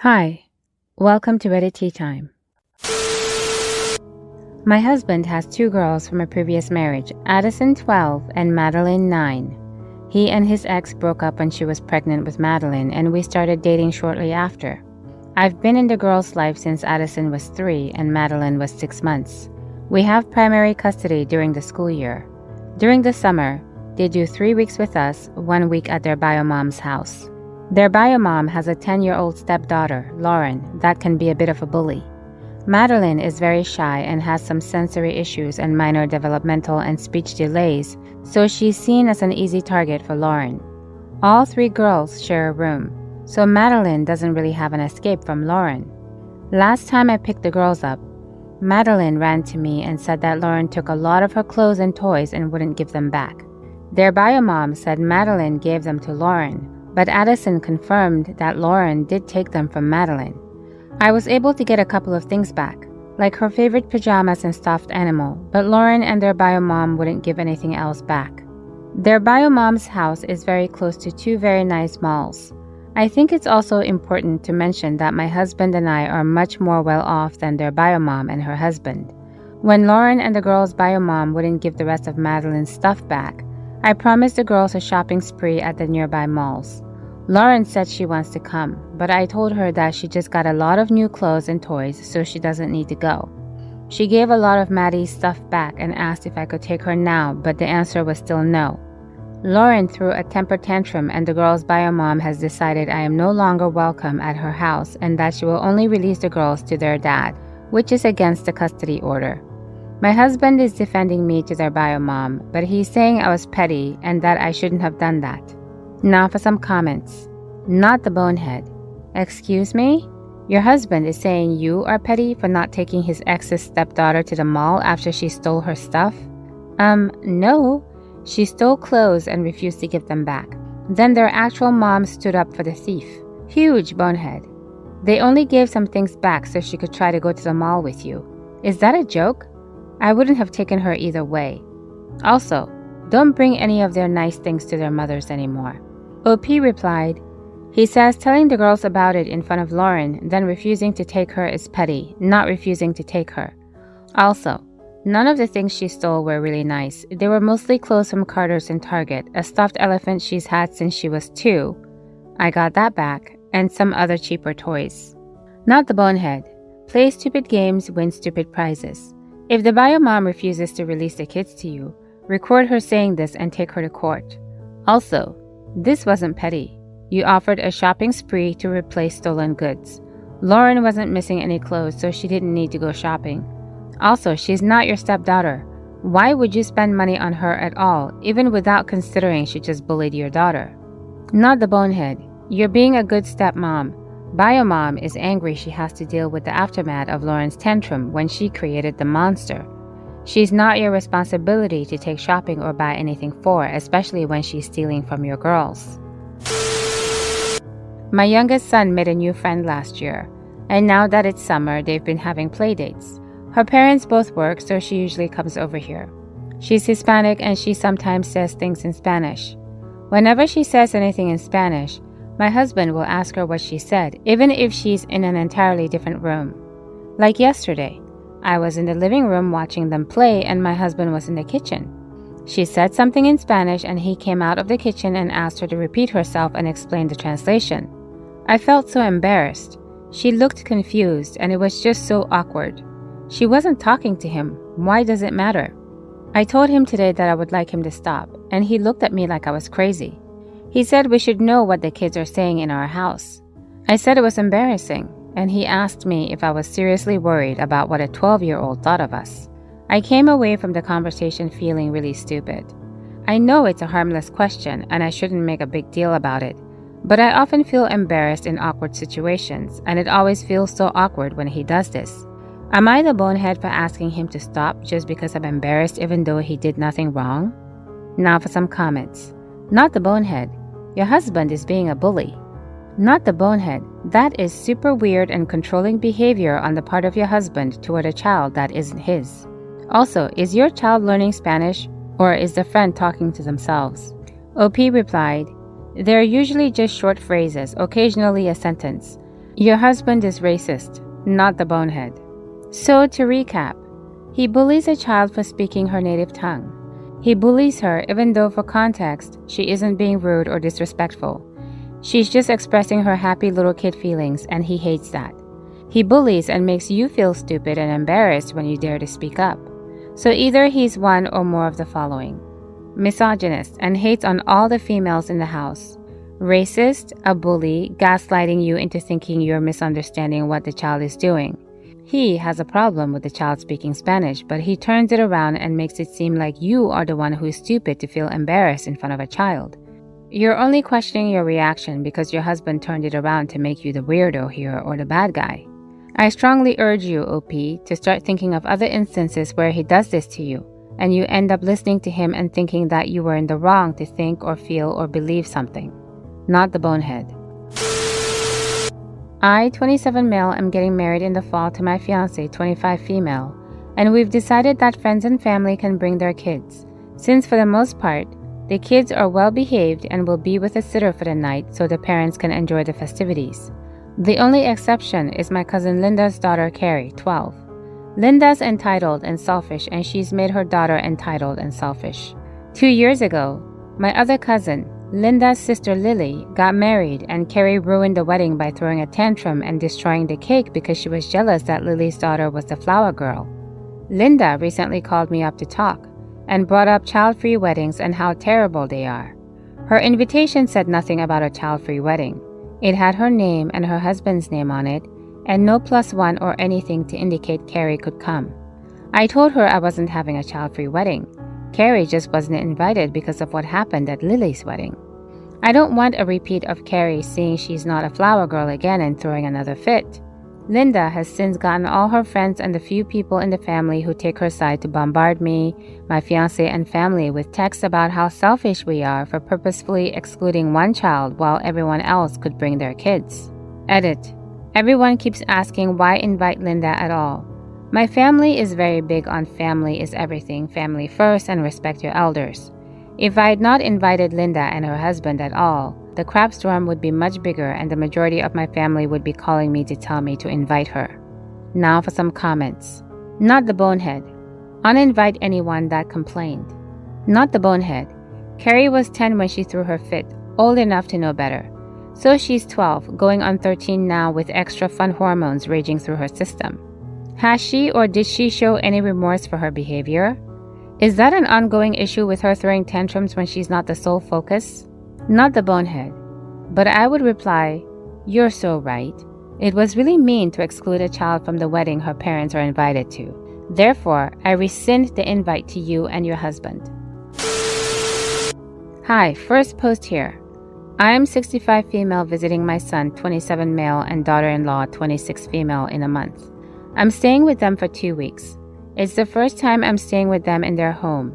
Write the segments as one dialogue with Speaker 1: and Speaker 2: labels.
Speaker 1: Hi, welcome to Reddit Tea Time. My husband has two girls from a previous marriage, Addison 12 and Madeline 9. He and his ex broke up when she was pregnant with Madeline and we started dating shortly after. I've been in the girls' life since Addison was 3 and Madeline was 6 months. We have primary custody during the school year. During the summer, they do 3 weeks with us, 1 week at their bio-mom's house. Their bio-mom has a 10-year-old stepdaughter, Lauren, that can be a bit of a bully. Madeline is very shy and has some sensory issues and minor developmental and speech delays, so she's seen as an easy target for Lauren. All 3 girls share a room, so Madeline doesn't really have an escape from Lauren. Last time I picked the girls up, Madeline ran to me and said that Lauren took a lot of her clothes and toys and wouldn't give them back. Their bio-mom said Madeline gave them to Lauren, but Addison confirmed that Lauren did take them from Madeline. I was able to get a couple of things back, like her favorite pajamas and stuffed animal, but Lauren and their bio-mom wouldn't give anything else back. Their bio-mom's house is very close to 2 very nice malls. I think it's also important to mention that my husband and I are much more well off than their bio-mom and her husband. When Lauren and the girls' bio-mom wouldn't give the rest of Madeline's stuff back, I promised the girls a shopping spree at the nearby malls. Lauren said she wants to come, but I told her that she just got a lot of new clothes and toys, so she doesn't need to go. She gave a lot of Maddie's stuff back and asked if I could take her now, but the answer was still no. Lauren threw a temper tantrum and the girls' bio-mom has decided I am no longer welcome at her house and that she will only release the girls to their dad, which is against the custody order. My husband is defending me to their bio-mom, but he's saying I was petty and that I shouldn't have done that. Now for some comments. Not the bonehead. Excuse me? Your husband is saying you are petty for not taking his ex's stepdaughter to the mall after she stole her stuff? No. She stole clothes and refused to give them back. Then their actual mom stood up for the thief. Huge bonehead. They only gave some things back so she could try to go to the mall with you. Is that a joke? I wouldn't have taken her either way. Also, don't bring any of their nice things to their mothers anymore. OP replied, he says telling the girls about it in front of Lauren, then refusing to take her is petty, not refusing to take her. Also, none of the things she stole were really nice. They were mostly clothes from Carter's and Target, a stuffed elephant she's had since she was 2. I got that back, and some other cheaper toys. Not the bonehead. Play stupid games, win stupid prizes. If the bio-mom refuses to release the kids to you, record her saying this and take her to court. Also, this wasn't petty. You offered a shopping spree to replace stolen goods. Lauren wasn't missing any clothes, so she didn't need to go shopping. Also, she's not your stepdaughter. Why would you spend money on her at all, even without considering she just bullied your daughter? Not the bonehead. You're being a good stepmom. Bio-mom is angry she has to deal with the aftermath of Lauren's tantrum when she created the monster. She's not your responsibility to take shopping or buy anything for, especially when she's stealing from your girls. My youngest son made a new friend last year, and now that it's summer, they've been having play dates. Her parents both work, so she usually comes over here. She's Hispanic and she sometimes says things in Spanish. Whenever she says anything in Spanish, my husband will ask her what she said, even if she's in an entirely different room. Like yesterday, I was in the living room watching them play and my husband was in the kitchen. She said something in Spanish and he came out of the kitchen and asked her to repeat herself and explain the translation. I felt so embarrassed. She looked confused and it was just so awkward. She wasn't talking to him. Why does it matter? I told him today that I would like him to stop, and he looked at me like I was crazy. He said we should know what the kids are saying in our house. I said it was embarrassing, and he asked me if I was seriously worried about what a 12-year-old thought of us. I came away from the conversation feeling really stupid. I know it's a harmless question, and I shouldn't make a big deal about it, but I often feel embarrassed in awkward situations, and it always feels so awkward when he does this. Am I the bonehead for asking him to stop just because I'm embarrassed even though he did nothing wrong? Now for some comments. Not the bonehead. Your husband is being a bully. Not the bonehead. That is super weird and controlling behavior on the part of your husband toward a child that isn't his. Also, is your child learning Spanish or is the friend talking to themselves? OP replied, they're usually just short phrases, occasionally a sentence. Your husband is racist, not the bonehead. So to recap, he bullies a child for speaking her native tongue. He bullies her even though for context, she isn't being rude or disrespectful. She's just expressing her happy little kid feelings and he hates that. He bullies and makes you feel stupid and embarrassed when you dare to speak up. So either he's one or more of the following: misogynist and hates on all the females in the house. Racist, a bully, gaslighting you into thinking you're misunderstanding what the child is doing. He has a problem with the child speaking Spanish, but he turns it around and makes it seem like you are the one who is stupid to feel embarrassed in front of a child. You're only questioning your reaction because your husband turned it around to make you the weirdo here or the bad guy. I strongly urge you, OP, to start thinking of other instances where he does this to you, and you end up listening to him and thinking that you were in the wrong to think or feel or believe something. Not the bonehead. I, 27 male, am getting married in the fall to my fiancé, 25 female, and we've decided that friends and family can bring their kids, since for the most part, the kids are well behaved and will be with a sitter for the night so the parents can enjoy the festivities. The only exception is my cousin Linda's daughter Carrie, 12. Linda's entitled and selfish, and she's made her daughter entitled and selfish. 2 years ago, my other cousin, Linda's sister Lily, got married and Carrie ruined the wedding by throwing a tantrum and destroying the cake because she was jealous that Lily's daughter was the flower girl. Linda recently called me up to talk and brought up child-free weddings and how terrible they are. Her invitation said nothing about a child-free wedding. It had her name and her husband's name on it, and no +1 or anything to indicate Carrie could come. I told her I wasn't having a child-free wedding. Carrie just wasn't invited because of what happened at Lily's wedding. I don't want a repeat of Carrie seeing she's not a flower girl again and throwing another fit. Linda has since gotten all her friends and the few people in the family who take her side to bombard me, my fiancé, and family with texts about how selfish we are for purposefully excluding one child while everyone else could bring their kids. Edit. Everyone keeps asking why invite Linda at all. My family is very big on family is everything, family first, and respect your elders. If I had not invited Linda and her husband at all, the crap storm would be much bigger and the majority of my family would be calling me to tell me to invite her. Now for some comments. Not the bonehead. Uninvite anyone that complained. Not the bonehead. Carrie was 10 when she threw her fit, old enough to know better. So she's 12, going on 13 now with extra fun hormones raging through her system. Has she or did she show any remorse for her behavior? Is that an ongoing issue with her throwing tantrums when she's not the sole focus? Not the bonehead. But I would reply, you're so right. It was really mean to exclude a child from the wedding her parents are invited to. Therefore, I rescind the invite to you and your husband. Hi, first post here. I am 65 female visiting my son, 27 male, and daughter-in-law, 26 female, in a month. I'm staying with them for 2 weeks. It's the first time I'm staying with them in their home.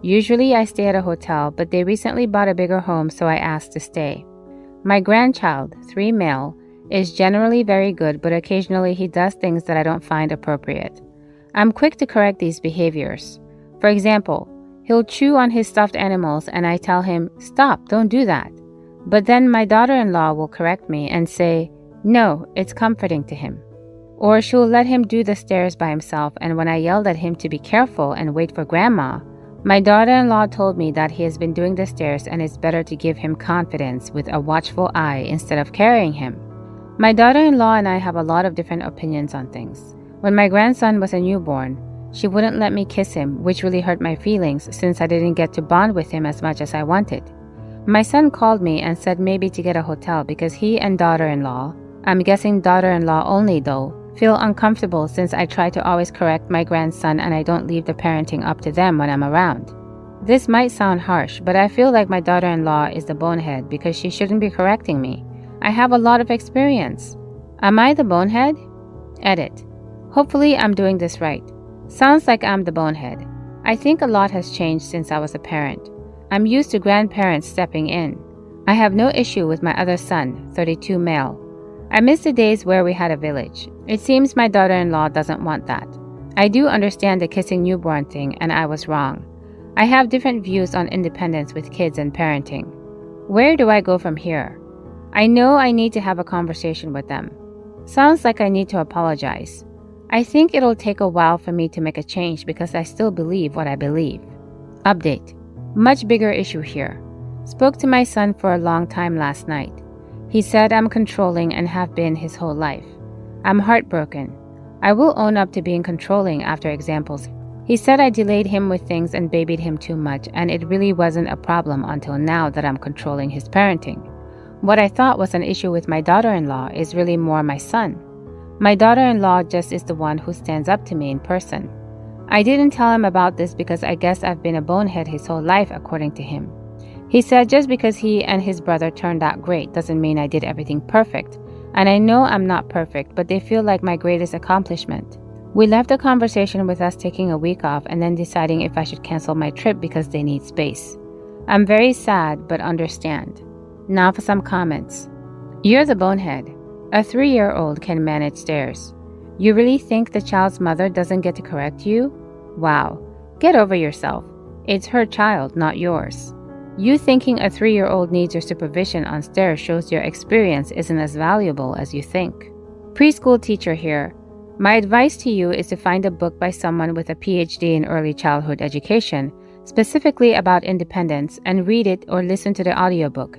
Speaker 1: Usually I stay at a hotel, but they recently bought a bigger home, so I asked to stay. My grandchild, 3 male, is generally very good, but occasionally he does things that I don't find appropriate. I'm quick to correct these behaviors. For example, he'll chew on his stuffed animals and I tell him, "Stop, don't do that." But then my daughter-in-law will correct me and say, "No, it's comforting to him." Or she'll let him do the stairs by himself, and when I yelled at him to be careful and wait for grandma, my daughter-in-law told me that he has been doing the stairs and it's better to give him confidence with a watchful eye instead of carrying him. My daughter-in-law and I have a lot of different opinions on things. When my grandson was a newborn, she wouldn't let me kiss him, which really hurt my feelings since I didn't get to bond with him as much as I wanted. My son called me and said maybe to get a hotel because he and daughter-in-law, I'm guessing daughter-in-law only though, feel uncomfortable since I try to always correct my grandson and I don't leave the parenting up to them when I'm around. This might sound harsh, but I feel like my daughter-in-law is the bonehead because she shouldn't be correcting me. I have a lot of experience. Am I the bonehead? Edit. Hopefully I'm doing this right. Sounds like I'm the bonehead. I think a lot has changed since I was a parent. I'm used to grandparents stepping in. I have no issue with my other son, 32 male. I miss the days where we had a village. It seems my daughter-in-law doesn't want that. I do understand the kissing newborn thing, and I was wrong. I have different views on independence with kids and parenting. Where do I go from here? I know I need to have a conversation with them. Sounds like I need to apologize. I think it'll take a while for me to make a change because I still believe what I believe. Update. Much bigger issue here. Spoke to my son for a long time last night. He said I'm controlling and have been his whole life. I'm heartbroken. I will own up to being controlling after examples. He said I delayed him with things and babied him too much, and it really wasn't a problem until now that I'm controlling his parenting. What I thought was an issue with my daughter-in-law is really more my son. My daughter-in-law just is the one who stands up to me in person. I didn't tell him about this because I guess I've been a bonehead his whole life, according to him. He said just because he and his brother turned out great doesn't mean I did everything perfect. And I know I'm not perfect, but they feel like my greatest accomplishment. We left the conversation with us taking a week off and then deciding if I should cancel my trip because they need space. I'm very sad, but understand. Now for some comments. You're the bonehead. A 3-year-old can manage stairs. You really think the child's mother doesn't get to correct you? Wow. Get over yourself. It's her child, not yours. You thinking a 3-year-old needs your supervision on stairs shows your experience isn't as valuable as you think. Preschool teacher here. My advice to you is to find a book by someone with a PhD in early childhood education, specifically about independence, and read it or listen to the audiobook.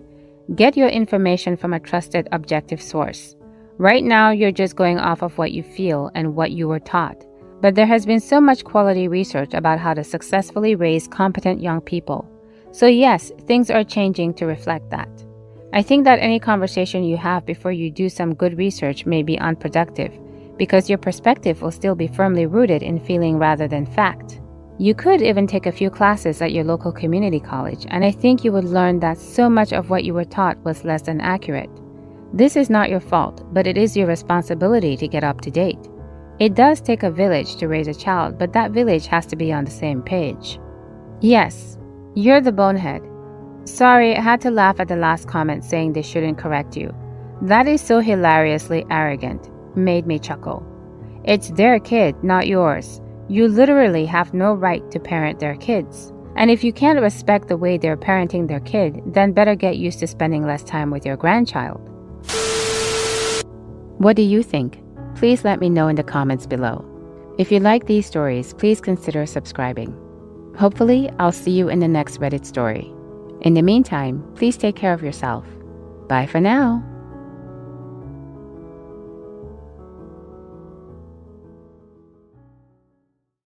Speaker 1: Get your information from a trusted, objective source. Right now, you're just going off of what you feel and what you were taught. But there has been so much quality research about how to successfully raise competent young people. So yes, things are changing to reflect that. I think that any conversation you have before you do some good research may be unproductive, because your perspective will still be firmly rooted in feeling rather than fact. You could even take a few classes at your local community college, and I think you would learn that so much of what you were taught was less than accurate. This is not your fault, but it is your responsibility to get up to date. It does take a village to raise a child, but that village has to be on the same page. Yes, you're the bonehead. Sorry, I had to laugh at the last comment saying they shouldn't correct you. That is so hilariously arrogant. Made me chuckle. It's their kid, not yours. You literally have no right to parent their kids. And if you can't respect the way they're parenting their kid, then better get used to spending less time with your grandchild. What do you think? Please let me know in the comments below. If you like these stories, please consider subscribing. Hopefully, I'll see you in the next Reddit story. In the meantime, please take care of yourself. Bye for now.